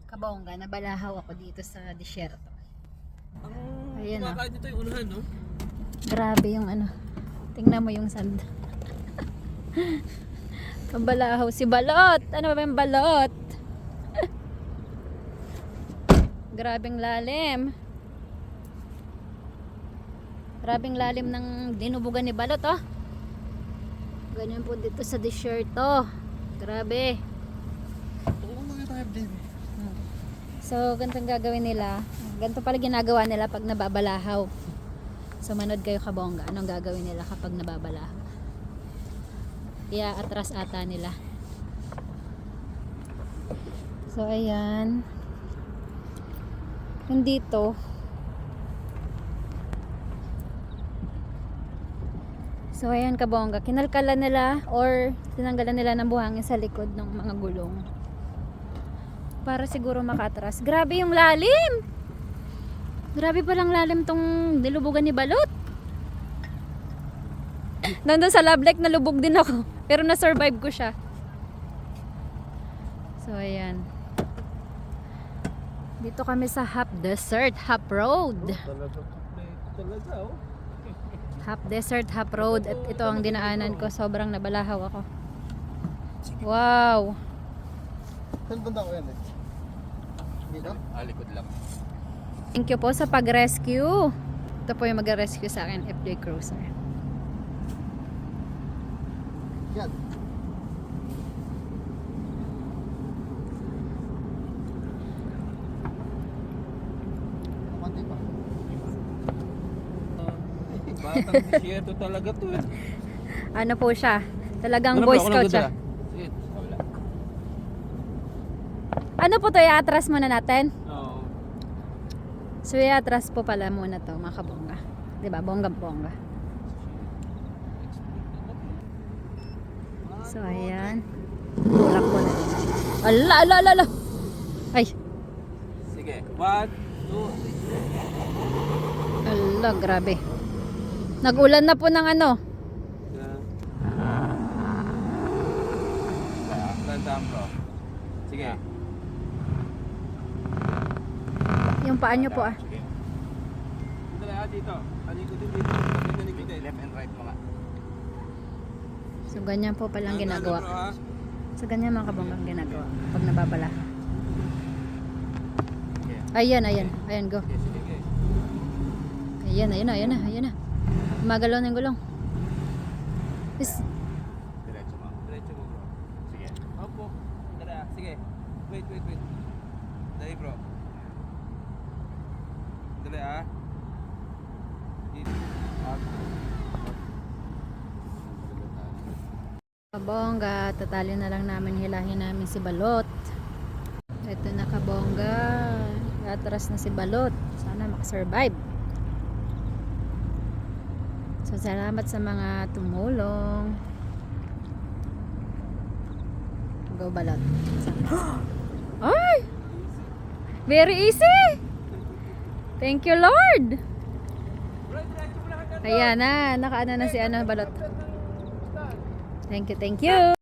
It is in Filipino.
Kabongga, nabalahaw ako dito sa disyerto. Ang Ayan, kumakain dito yung unahan, no? Grabe yung ano. Tingnan mo yung sand. Kabalahaw si Balot. Ano ba yung Balot? Grabeng lalim. Grabeng lalim ng dinubugan ni Balot, oh. Ganyan po dito sa disyerto. Grabe. Oo, mga tayo, baby. So, ganito ang gagawin nila. Ganito pala ginagawa nila pag nababalahaw. So, manood kayo kabongga. Anong gagawin nila kapag nababalahaw? Atras ata nila. So, ayan. Yung dito. So, ayan kabongga. Kinalkalan nila or tinanggalan nila ng buhangin sa likod ng mga gulong. Para siguro makatras. Grabe yung lalim! Grabe palang lalim tong nilubugan ni Balot. Nandun sa love lake nalubog din ako. Pero na-survive ko siya. So, ayan. Dito kami sa Half Desert, Half Road. Talaga, oh. Half Desert, Half Road. At ito ang dinaanan ko. Sobrang nabalahaw ako. Wow! Saan banda ko yan eh? Dito? Likod lang. Thank you po sa pag-rescue. Ito po yung mag-rescue sa akin, FJ Cruiser. Yan. Kamanti pa. Batang disyerto talaga to, eh. Ano po siya? Talagang Ano Boy ba? Ako Scout siya. nagdala. Sige, wala. Ano po to? I-atras muna natin. Oo. So, i-atras po pala muna to, mga kabongga. Diba? Bongga-bongga. So, ayan. Tulak po na. Ala, ala, ala, ala. Ay, Sige. 1, 2, 3. ala, grabe. Nag-ulan na po ng ano. Tandaan bro. Sige. Yung paa nyo po ah. Sige. Dala dito. Alikutin dito. Alikutin. Left and right mga. So, ganyan po palang Bro, ginagawa. ha? So, ganyan mga kabongga ang ginagawa. Pag nababala. Sige. Ayan, ayan. Ayan, go. Sige, sige. Ayan, ayan na, ayan na, ayan na. Gumagalaw na yung gulong. Is, Diretso mo. Diretso mo bro. Sige. Opo. Dala. Sige. Wait, wait, wait. Dali bro. Dali ah. Dito. kabongga, tatali na lang namin, hilahin namin si Balot. Ito na kabongga. Atras na si Balot. Sana makasurvive. So, salamat sa mga tumulong. Go Balot. Ay! Very easy! Thank you Lord! Ayan na, nakaano na si ano Balot. Thank you, thank you!